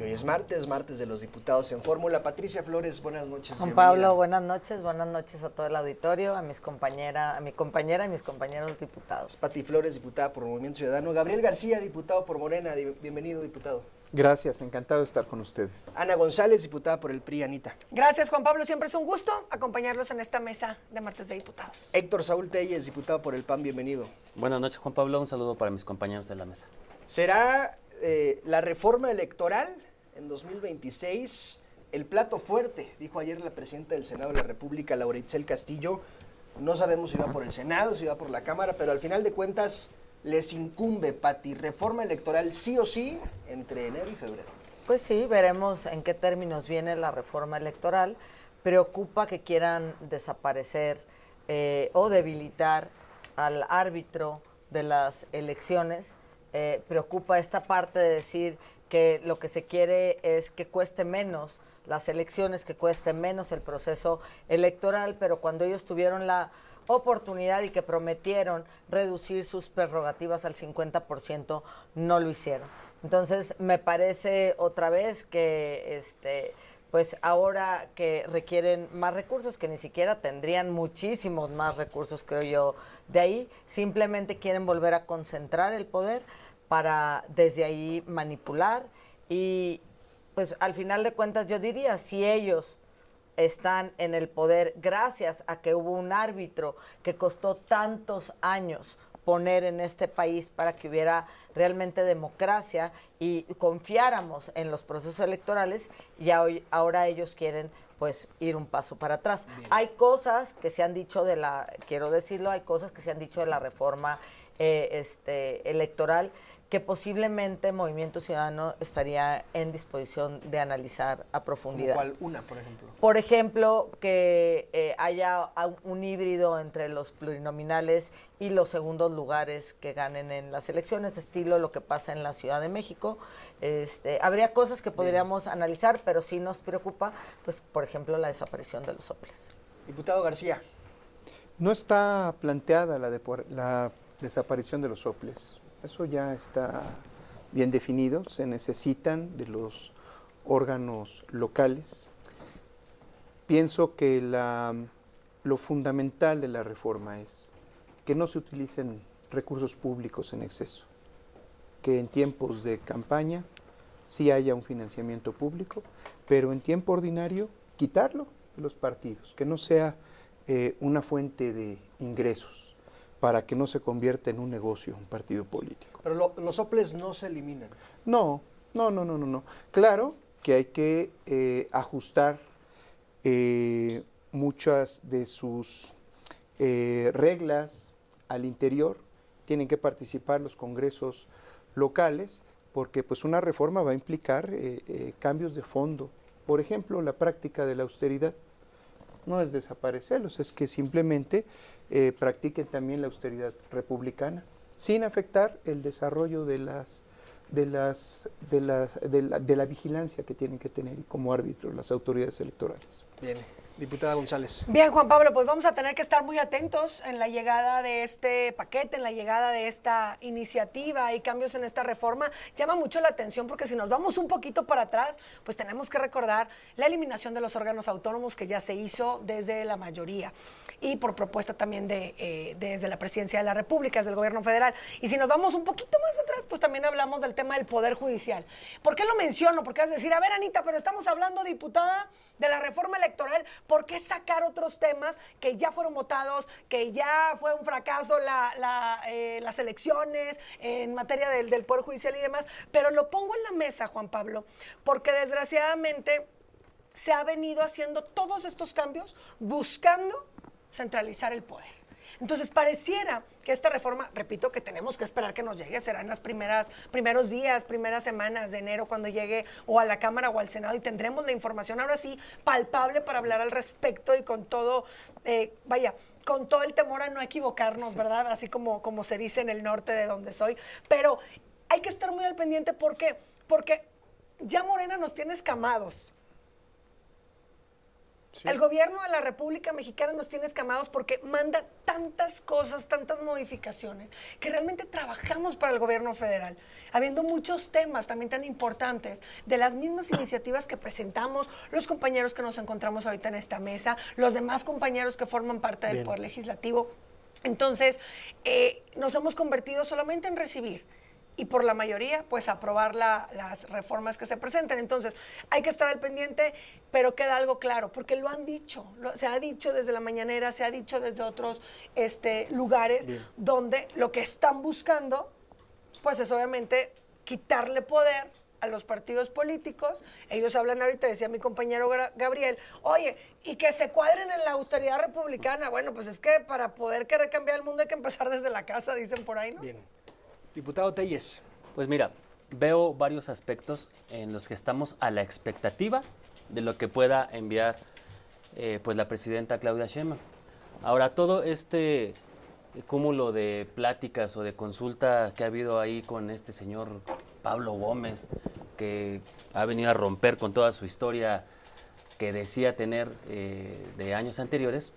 Hoy es martes de los diputados en Fórmula. Patricia Flores, buenas noches. Juan Pablo, buenas noches a todo el auditorio, a mi compañera y mis compañeros diputados. Pati Flores, diputada por Movimiento Ciudadano. Gabriel García, diputado por Morena. Bienvenido, diputado. Gracias, encantado de estar con ustedes. Ana González, diputada por el PRI. Anita. Gracias, Juan Pablo. Siempre es un gusto acompañarlos en esta mesa de martes de diputados. Héctor Saúl Telles, diputado por el PAN. Bienvenido. Buenas noches, Juan Pablo. Un saludo para mis compañeros de la mesa. ¿Será la reforma electoral en 2026 el plato fuerte? Dijo ayer la presidenta del Senado de la República, Laura Itzel Castillo. No sabemos si va por el Senado, si va por la Cámara, pero al final de cuentas les incumbe, Pati, reforma electoral sí o sí entre enero y febrero. Pues sí, veremos en qué términos viene la reforma electoral. Preocupa que quieran desaparecer o debilitar al árbitro de las elecciones. Preocupa esta parte de decir que lo que se quiere es que cueste menos las elecciones, que cueste menos el proceso electoral, pero cuando ellos tuvieron la oportunidad y que prometieron reducir sus prerrogativas al 50%, no lo hicieron. Entonces, me parece otra vez que pues ahora que requieren más recursos, que ni siquiera tendrían muchísimos más recursos, creo yo, de ahí, simplemente quieren volver a concentrar el poder para desde ahí manipular y pues al final de cuentas yo diría, si ellos están en el poder gracias a que hubo un árbitro que costó tantos años poner en este país para que hubiera realmente democracia y confiáramos en los procesos electorales, y ahora ellos quieren pues ir un paso para atrás. Bien. Hay cosas que se han dicho quiero decirlo, hay cosas que se han dicho de la reforma electoral que posiblemente Movimiento Ciudadano estaría en disposición de analizar a profundidad. ¿Cuál una, por ejemplo? Por ejemplo, que haya un híbrido entre los plurinominales y los segundos lugares que ganen en las elecciones, estilo lo que pasa en la Ciudad de México. Habría cosas que podríamos analizar, pero sí nos preocupa, pues, por ejemplo, la desaparición de los soples. Diputado García. No está planteada la desaparición de los soples. Eso ya está bien definido, se necesitan de los órganos locales. Pienso que lo fundamental de la reforma es que no se utilicen recursos públicos en exceso, que en tiempos de campaña sí haya un financiamiento público, pero en tiempo ordinario quitarlo de los partidos, que no sea una fuente de ingresos, para que no se convierta en un negocio, un partido político. Pero los soples no se eliminan. No. Claro que hay que ajustar muchas de sus reglas al interior. Tienen que participar los congresos locales, porque pues una reforma va a implicar cambios de fondo. Por ejemplo, la práctica de la austeridad. No es desaparecerlos, es que simplemente practiquen también la austeridad republicana, sin afectar el desarrollo de la vigilancia que tienen que tener como árbitros las autoridades electorales. Bien. Diputada González. Bien, Juan Pablo, pues vamos a tener que estar muy atentos en la llegada de este paquete, en la llegada de esta iniciativa y cambios en esta reforma. Llama mucho la atención porque si nos vamos un poquito para atrás, pues tenemos que recordar la eliminación de los órganos autónomos que ya se hizo desde la mayoría y por propuesta también desde la Presidencia de la República, desde el Gobierno Federal. Y si nos vamos un poquito más atrás, pues también hablamos del tema del Poder Judicial. ¿Por qué lo menciono? Porque vas a decir, a ver, Anita, pero estamos hablando, diputada, de la reforma electoral. ¿Por qué sacar otros temas que ya fueron votados, que ya fue un fracaso las elecciones en materia del Poder Judicial y demás? Pero lo pongo en la mesa, Juan Pablo, porque desgraciadamente se ha venido haciendo todos estos cambios buscando centralizar el poder. Entonces, pareciera que esta reforma, repito, que tenemos que esperar que nos llegue, será en las primeros días, primeras semanas de enero cuando llegue o a la Cámara o al Senado y tendremos la información ahora sí palpable para hablar al respecto y con todo, con todo el temor a no equivocarnos, ¿verdad? Así como se dice en el norte de donde soy. Pero hay que estar muy al pendiente, ¿por qué? Porque ya Morena nos tiene escamados. El gobierno de la República Mexicana nos tiene escamados porque manda tantas cosas, tantas modificaciones, que realmente trabajamos para el gobierno federal, habiendo muchos temas también tan importantes, de las mismas iniciativas que presentamos, los compañeros que nos encontramos ahorita en esta mesa, los demás compañeros que forman parte del Poder Legislativo. Entonces, nos hemos convertido solamente en recibir, y por la mayoría, pues aprobar las reformas que se presenten. Entonces, hay que estar al pendiente, pero queda algo claro, porque lo han dicho, se ha dicho desde la mañanera, se ha dicho desde otros lugares, donde lo que están buscando, pues es obviamente quitarle poder a los partidos políticos. Ellos hablan ahorita, decía mi compañero Gabriel, oye, y que se cuadren en la austeridad republicana. Bueno, pues es que para poder querer cambiar el mundo hay que empezar desde la casa, dicen por ahí, ¿no? Bien. Diputado Telles. Pues mira, veo varios aspectos en los que estamos a la expectativa de lo que pueda enviar pues la presidenta Claudia Sheinbaum. Ahora, todo este cúmulo de pláticas o de consulta que ha habido ahí con este señor Pablo Gómez, que ha venido a romper con toda su historia que decía tener de años anteriores,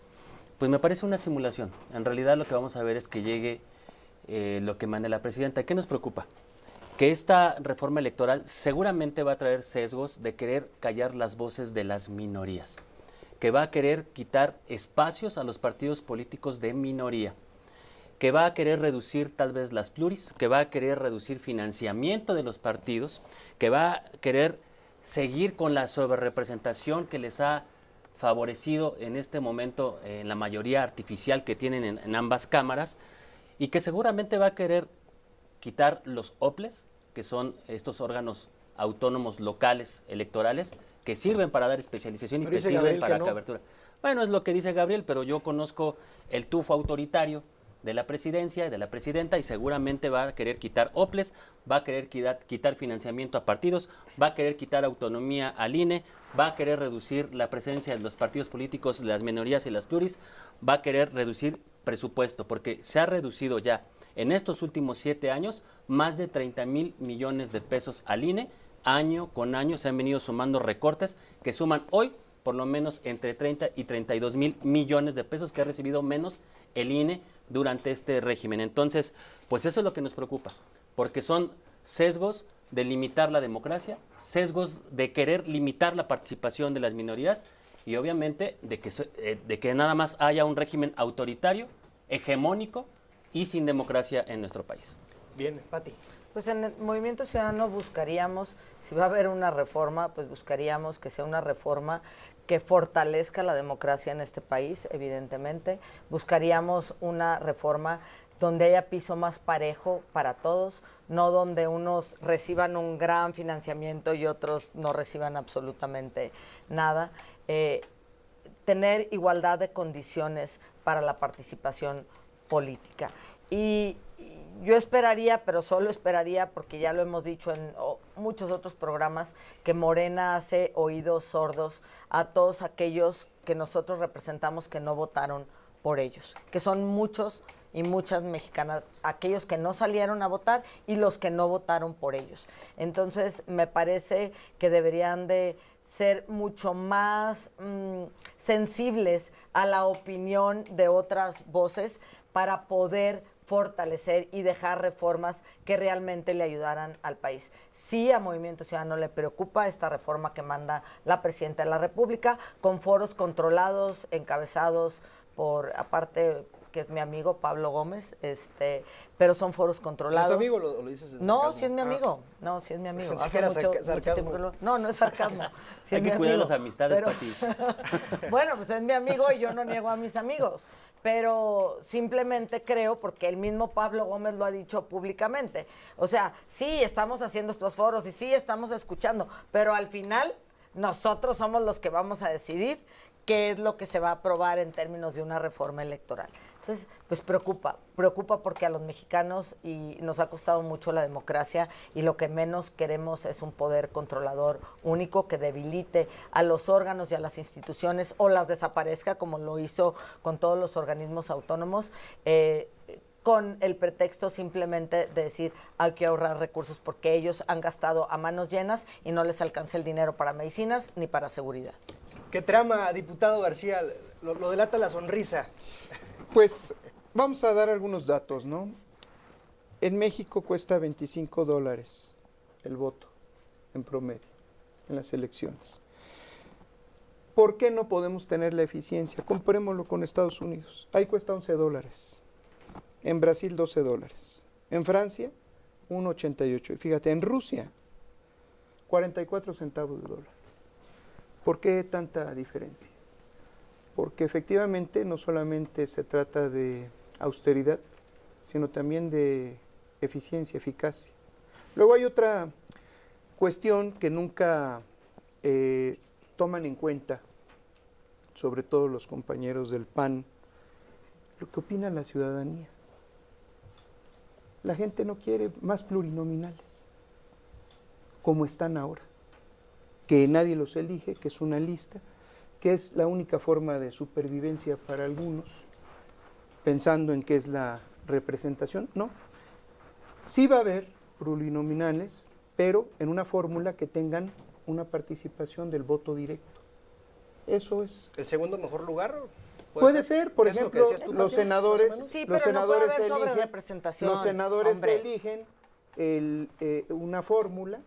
pues me parece una simulación. En realidad lo que vamos a ver es que llegue lo que mande la presidenta. ¿Qué nos preocupa? Que esta reforma electoral seguramente va a traer sesgos de querer callar las voces de las minorías, que va a querer quitar espacios a los partidos políticos de minoría, que va a querer reducir tal vez las pluris, que va a querer reducir financiamiento de los partidos, que va a querer seguir con la sobrerepresentación que les ha favorecido en este momento en la mayoría artificial que tienen en ambas cámaras, y que seguramente va a querer quitar los OPLES, que son estos órganos autónomos locales electorales, que sirven para dar especialización y que sirven para cobertura. Bueno, es lo que dice Gabriel, pero yo conozco el tufo autoritario de la presidencia y de la presidenta, y seguramente va a querer quitar OPLES, va a querer quitar financiamiento a partidos, va a querer quitar autonomía al INE, va a querer reducir la presencia de los partidos políticos, las minorías y las pluris, va a querer reducir presupuesto, porque se ha reducido ya en estos últimos 7 años más de 30,000 millones de pesos al INE. Año con año se han venido sumando recortes que suman hoy por lo menos entre 30 y 32,000 millones de pesos que ha recibido menos el INE durante este régimen. Entonces, pues eso es lo que nos preocupa, porque son sesgos de limitar la democracia, sesgos de querer limitar la participación de las minorías, y obviamente de que nada más haya un régimen autoritario, hegemónico y sin democracia en nuestro país. Bien, Pati. Pues en el Movimiento Ciudadano buscaríamos, si va a haber una reforma, pues buscaríamos que sea una reforma que fortalezca la democracia en este país, evidentemente. Buscaríamos una reforma donde haya piso más parejo para todos, no donde unos reciban un gran financiamiento y otros no reciban absolutamente nada. Tener igualdad de condiciones para la participación política. Y yo esperaría, pero solo esperaría, porque ya lo hemos dicho en muchos otros programas, que Morena hace oídos sordos a todos aquellos que nosotros representamos que no votaron por ellos, que son muchos y muchas mexicanas, aquellos que no salieron a votar y los que no votaron por ellos. Entonces, me parece que deberían de ser mucho más sensibles a la opinión de otras voces para poder fortalecer y dejar reformas que realmente le ayudaran al país. Sí, a Movimiento Ciudadano le preocupa esta reforma que manda la Presidenta de la República, con foros controlados, encabezados por, aparte, que es mi amigo Pablo Gómez, pero son foros controlados. ¿Es tu amigo o lo dices en No, sarcasmo? sí es mi amigo. No, sí es mi amigo. Pensé que era sarcasmo. tiempo que no es sarcasmo. Sí Hay es que mi cuidar amigo, las amistades, pero- Pati. Bueno, pues es mi amigo y yo no niego a mis amigos. Pero simplemente creo, porque el mismo Pablo Gómez lo ha dicho públicamente. O sea, sí, estamos haciendo estos foros y sí, estamos escuchando, pero al final nosotros somos los que vamos a decidir qué es lo que se va a aprobar en términos de una reforma electoral. Entonces, pues preocupa porque a los mexicanos y nos ha costado mucho la democracia y lo que menos queremos es un poder controlador único que debilite a los órganos y a las instituciones o las desaparezca como lo hizo con todos los organismos autónomos, con el pretexto simplemente de decir hay que ahorrar recursos porque ellos han gastado a manos llenas y no les alcanza el dinero para medicinas ni para seguridad. ¿Qué trama, diputado García? Lo delata la sonrisa. Pues vamos a dar algunos datos, ¿no? En México cuesta $25 el voto en promedio en las elecciones. ¿Por qué no podemos tener la eficiencia? Comparémoslo con Estados Unidos. Ahí cuesta $11. En Brasil $12. En Francia 1,88. Y fíjate, en Rusia 44 centavos de dólar. ¿Por qué tanta diferencia? Porque efectivamente no solamente se trata de austeridad, sino también de eficiencia, eficacia. Luego hay otra cuestión que nunca toman en cuenta, sobre todo los compañeros del PAN, lo que opina la ciudadanía. La gente no quiere más plurinominales, como están ahora, que nadie los elige, que es una lista, que es la única forma de supervivencia para algunos, pensando en qué es la representación. No, sí va a haber plurinominales, pero en una fórmula que tengan una participación del voto directo. Eso es. ¿El segundo mejor lugar? Puede ser, por ¿Es lo que ejemplo, decías tú, los Pati, senadores, más o menos? Sí, los pero no puede senadores haber eligen, sobrerepresentación, los senadores hombre. eligen una fórmula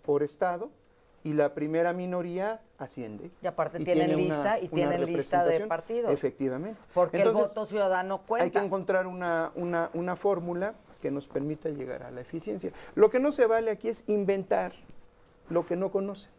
por estado y la primera minoría asciende. Y aparte tienen tiene lista y tienen lista de representación. partidos. Efectivamente. Porque Entonces, el voto ciudadano cuenta. hay que encontrar una fórmula que nos permita llegar a la eficiencia. Lo que no se vale aquí es inventar lo que no conocen.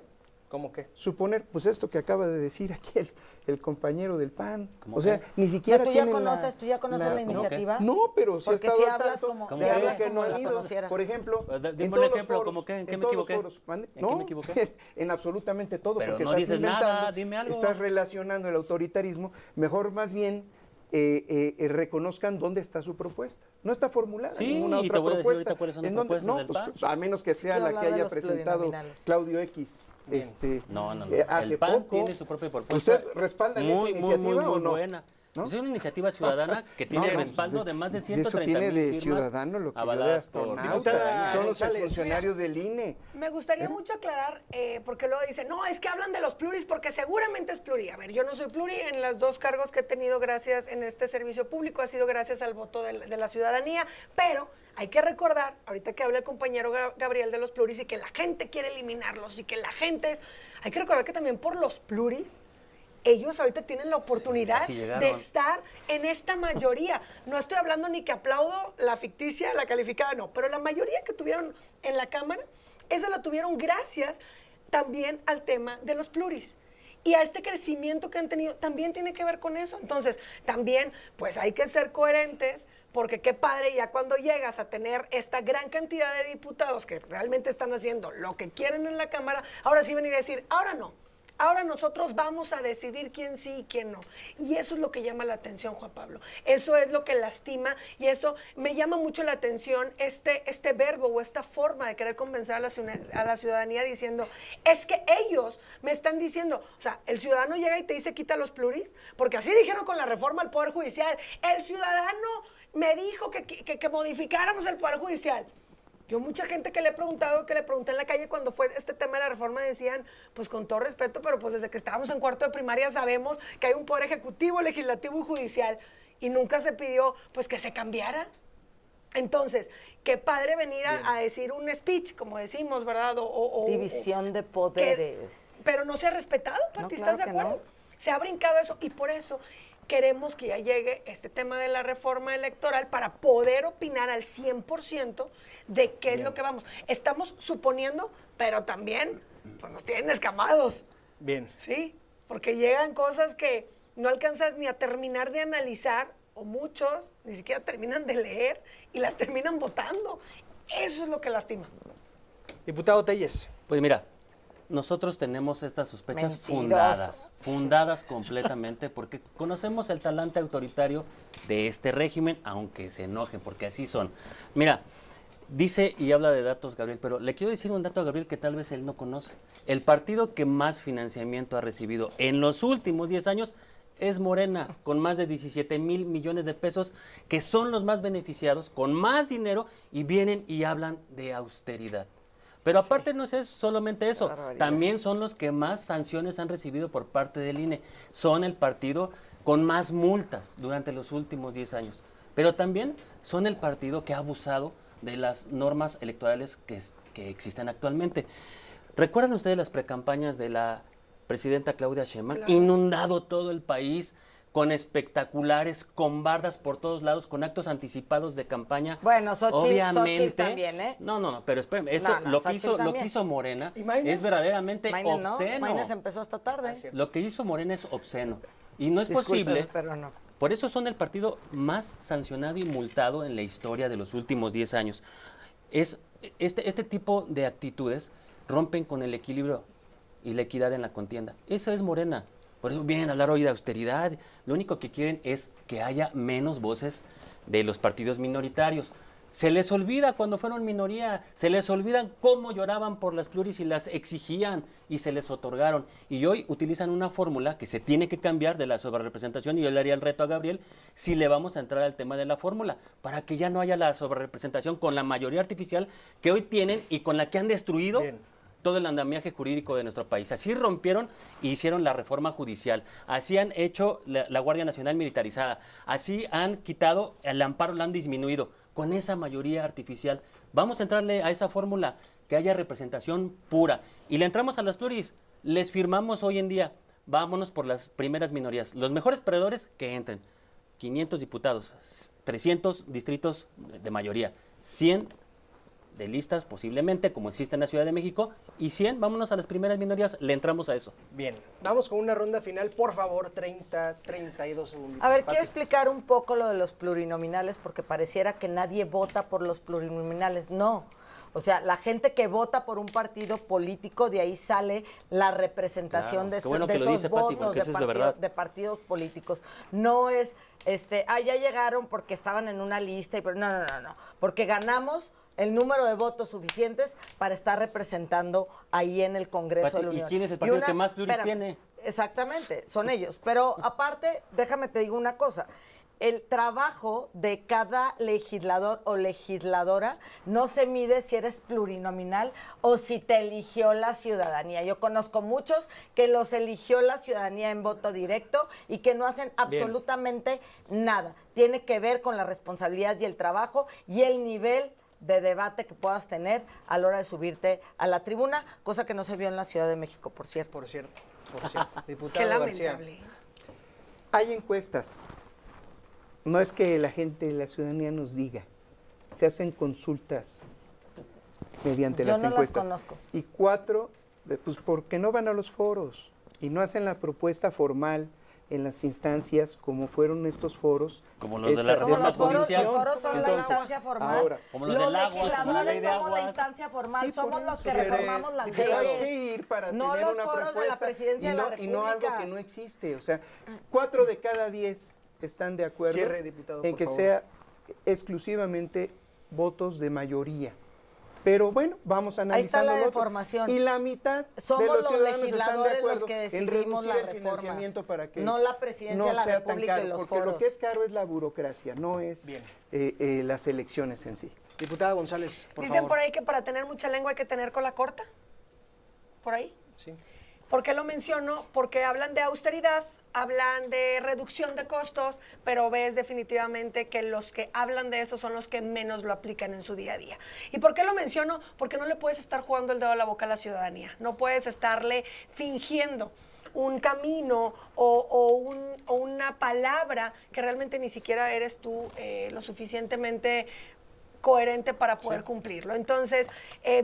¿Cómo qué? Suponer, pues esto que acaba de decir aquí el compañero del PAN. ¿Cómo O sea, qué? ni siquiera ¿tú ya tienen conoces la iniciativa? No, pero sí ha Porque estado si al hablas tanto como- de si algo hablas que como no de han la ido. conocieras. Por ejemplo, Pues, dime en un todos los ejemplo, foros, ¿cómo qué? ¿En qué me todos los equivoqué? foros, ¿mande? ¿En qué No, me equivoqué? en absolutamente todo, Pero porque no estás dices inventando, nada, dime algo. estás relacionando el autoritarismo. Mejor más bien reconozcan dónde está su propuesta. No está formulada Sí, ninguna y otra te voy a decir propuesta. ahorita cuáles son las ¿En dónde? propuestas No, del pues, PAN. a menos que sea Quiero la que hablar de haya los presentado plurinominales. Claudio X. No. Hace El PAN poco. tiene su propia propuesta. ¿Ustedes respaldan esa iniciativa o no? buena. ¿No? Es una iniciativa ciudadana que tiene No, respaldo de más de eso 130 tiene mil de firmas ciudadano lo que yo de avaladas por astronauta. Diputada Son los González. funcionarios del INE. Me gustaría mucho aclarar, porque luego dicen, no, es que hablan de los pluris porque seguramente es pluri. A ver, yo no soy pluri en los dos cargos que he tenido gracias en este servicio público, ha sido gracias al voto de la ciudadanía, pero hay que recordar, ahorita que habla el compañero Gabriel de los pluris y que la gente quiere eliminarlos y que la gente es... Hay que recordar que también por los pluris, ellos ahorita tienen la oportunidad así llegaron. de estar en esta mayoría. No estoy hablando ni que aplaudo la ficticia, la calificada, no, pero la mayoría que tuvieron en la Cámara, esa la tuvieron gracias también al tema de los pluris. Y a este crecimiento que han tenido también tiene que ver con eso. Entonces, también, pues hay que ser coherentes, porque qué padre ya cuando llegas a tener esta gran cantidad de diputados que realmente están haciendo lo que quieren en la Cámara, ahora sí venir a decir, ahora no. Ahora nosotros vamos a decidir quién sí y quién no. Y eso es lo que llama la atención, Juan Pablo. Eso es lo que lastima y eso me llama mucho la atención este verbo o esta forma de querer convencer a la ciudadanía diciendo, es que ellos me están diciendo, o sea, el ciudadano llega y te dice quita los pluris, porque así dijeron con la reforma al Poder Judicial. El ciudadano me dijo que modificáramos el Poder Judicial. Yo mucha gente que le he preguntado, que le pregunté en la calle cuando fue este tema de la reforma, decían, pues con todo respeto, pero pues desde que estábamos en cuarto de primaria sabemos que hay un poder ejecutivo, legislativo y judicial, y nunca se pidió pues que se cambiara. Entonces, qué padre venir a decir un speech, como decimos, ¿verdad? División de poderes. Pero no se ha respetado, Pati, No, ¿estás claro de que acuerdo? no. Se ha brincado eso y por eso queremos que ya llegue este tema de la reforma electoral para poder opinar al 100% de qué es lo que vamos. Estamos suponiendo, pero también pues, nos tienen escamados, Bien. ¿sí? Porque llegan cosas que no alcanzas ni a terminar de analizar, o muchos ni siquiera terminan de leer y las terminan votando. Eso es lo que lastima. Diputado Telles. Pues mira, nosotros tenemos estas sospechas Mentiroso. fundadas completamente, porque conocemos el talante autoritario de este régimen, aunque se enojen, porque así son. Mira, dice y habla de datos Gabriel, pero le quiero decir un dato a Gabriel que tal vez él no conoce. El partido que más financiamiento ha recibido en los últimos 10 años es Morena, con más de 17 mil millones de pesos, que son los más beneficiados, con más dinero, y vienen y hablan de austeridad. Pero aparte no es solamente eso, barbaridad. también son los que más sanciones han recibido por parte del INE. Son el partido con más multas durante los últimos 10 años. Pero también son el partido que ha abusado de las normas electorales que existen actualmente. ¿Recuerdan ustedes las precampañas de la presidenta Claudia Sheinbaum? Claro. Inundado todo el país con espectaculares, con bardas por todos lados, con actos anticipados de campaña. Bueno, Xochitl Obviamente, también, ¿eh? No, pero espérenme, eso No, lo que Xochitl lo que también. hizo Morena ¿Y Maines? es verdaderamente Maines no, obsceno. Maines empezó esta tarde. Lo que hizo Morena es obsceno. Y no es Discúlpeme, posible. pero no. Por eso son el partido más sancionado y multado en la historia de los últimos 10 años. Este tipo de actitudes rompen con el equilibrio y la equidad en la contienda. Eso es Morena. Por eso vienen a hablar hoy de austeridad. Lo único que quieren es que haya menos voces de los partidos minoritarios. Se les olvida cuando fueron minoría, se les olvidan cómo lloraban por las pluris y las exigían y se les otorgaron. Y hoy utilizan una fórmula que se tiene que cambiar de la sobrerepresentación, y yo le haría el reto a Gabriel si le vamos a entrar al tema de la fórmula, para que ya no haya la sobrerepresentación con la mayoría artificial que hoy tienen y con la que han destruido Bien. todo el andamiaje jurídico de nuestro país. Así rompieron e hicieron la reforma judicial, así han hecho la Guardia Nacional militarizada, así han quitado el amparo, lo han disminuido, con esa mayoría artificial. Vamos a entrarle a esa fórmula, que haya representación pura. Y le entramos a las pluris, les firmamos hoy en día, vámonos por las primeras minorías. Los mejores perdedores que entren, 500 diputados, 300 distritos de mayoría, 100 de listas posiblemente, como existe en la Ciudad de México, y 100, vámonos a las primeras minorías, le entramos a eso. Bien, vamos con una ronda final, por favor, 32 segundos. A ver, quiero explicar un poco lo de los plurinominales, porque pareciera que nadie vota por los plurinominales. No. O sea, la gente que vota por un partido político, de ahí sale la representación Claro, de, qué bueno de que lo esos dice, Pati, votos porque eso es la verdad. de partidos políticos. No es, ya llegaron porque estaban en una lista. No. Porque ganamos el número de votos suficientes para estar representando ahí en el Congreso Pati, de la ¿y Unión. quién es el partido que más pluris espérame, tiene? Exactamente, son ellos. Pero aparte, déjame te digo una cosa. El trabajo de cada legislador o legisladora no se mide si eres plurinominal o si te eligió la ciudadanía. Yo conozco muchos que los eligió la ciudadanía en voto directo y que no hacen absolutamente nada. Tiene que ver con la responsabilidad y el trabajo y el nivel de debate que puedas tener a la hora de subirte a la tribuna, cosa que no se vio en la Ciudad de México, por cierto. Por cierto. Diputado Qué García. lamentable. Hay encuestas. No es que la gente, la ciudadanía nos diga. Se hacen consultas mediante Yo las no las encuestas. conozco. Y 4, pues porque no van a los foros y no hacen la propuesta formal en las instancias como fueron estos foros. Como los de la Como reforma los foros, judicial. los foros son la Entonces, instancia formal. ahora, Como los del agua, como la legisladores ley de somos la aguas. instancia formal, Sí, somos por los que eso, reformamos las pero hay que leyes. ir para No tener los una foros de la propuesta presidencia y de la no, y no algo República. que no existe. O sea, 4 de cada 10 están de acuerdo Cierre, diputado, en por que favor. sea exclusivamente votos de mayoría. Pero bueno, vamos a Ahí está analizar la deformación. Y la mitad Somos de los los ciudadanos están de legisladores los acuerdo que en decidimos reducir las el reformas, financiamiento para que no la presidencia de la sea tan República y caro, los porque foros. lo que es caro es la burocracia, no es Bien. las elecciones en sí. Diputada González, por Dicen favor. por ahí que para tener mucha lengua hay que tener cola corta. ¿Por ahí? Sí. ¿Por qué lo menciono? Porque hablan de austeridad, hablan de reducción de costos, pero ves definitivamente que los que hablan de eso son los que menos lo aplican en su día a día. ¿Y por qué lo menciono? Porque no le puedes estar jugando el dedo a la boca a la ciudadanía, no puedes estarle fingiendo un camino o una palabra que realmente ni siquiera eres tú lo suficientemente coherente para poder cumplirlo. Entonces,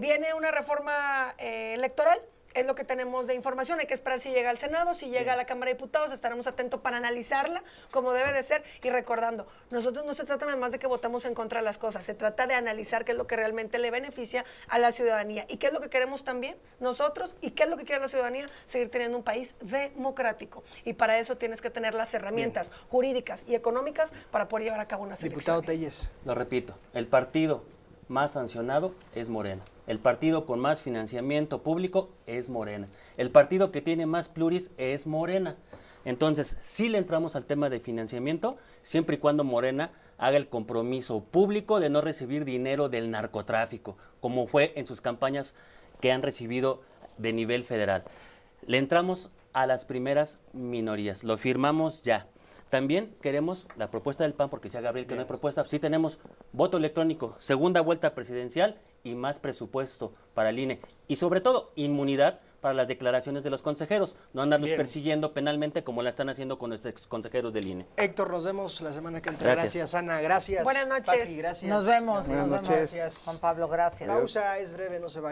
viene una reforma electoral. Es lo que tenemos de información. Hay que esperar si llega al Senado, si llega a la Cámara de Diputados, estaremos atentos para analizarla como debe de ser. Y recordando, nosotros no se trata nada más de que votamos en contra de las cosas, se trata de analizar qué es lo que realmente le beneficia a la ciudadanía y qué es lo que queremos también nosotros y qué es lo que quiere la ciudadanía, seguir teniendo un país democrático. Y para eso tienes que tener las herramientas jurídicas y económicas para poder llevar a cabo unas Diputado elecciones. Telles. Lo repito, el partido más sancionado es Morena. El partido con más financiamiento público es Morena. El partido que tiene más pluris es Morena. Entonces, sí le entramos al tema de financiamiento, siempre y cuando Morena haga el compromiso público de no recibir dinero del narcotráfico, como fue en sus campañas que han recibido de nivel federal. Le entramos a las primeras minorías, lo firmamos ya. También queremos la propuesta del PAN, porque decía Gabriel que no hay propuesta. Sí tenemos voto electrónico, segunda vuelta presidencial y más presupuesto para el INE. Y sobre todo, inmunidad para las declaraciones de los consejeros, no andarlos persiguiendo penalmente como la están haciendo con los ex consejeros del INE. Héctor, nos vemos la semana que entra. Gracias. Gracias, Ana. Gracias. Buenas noches. Paqui, gracias. Nos vemos, Buenas nos vemos. noches. Gracias. Juan Pablo, gracias. Pausa, es breve, no se vaya.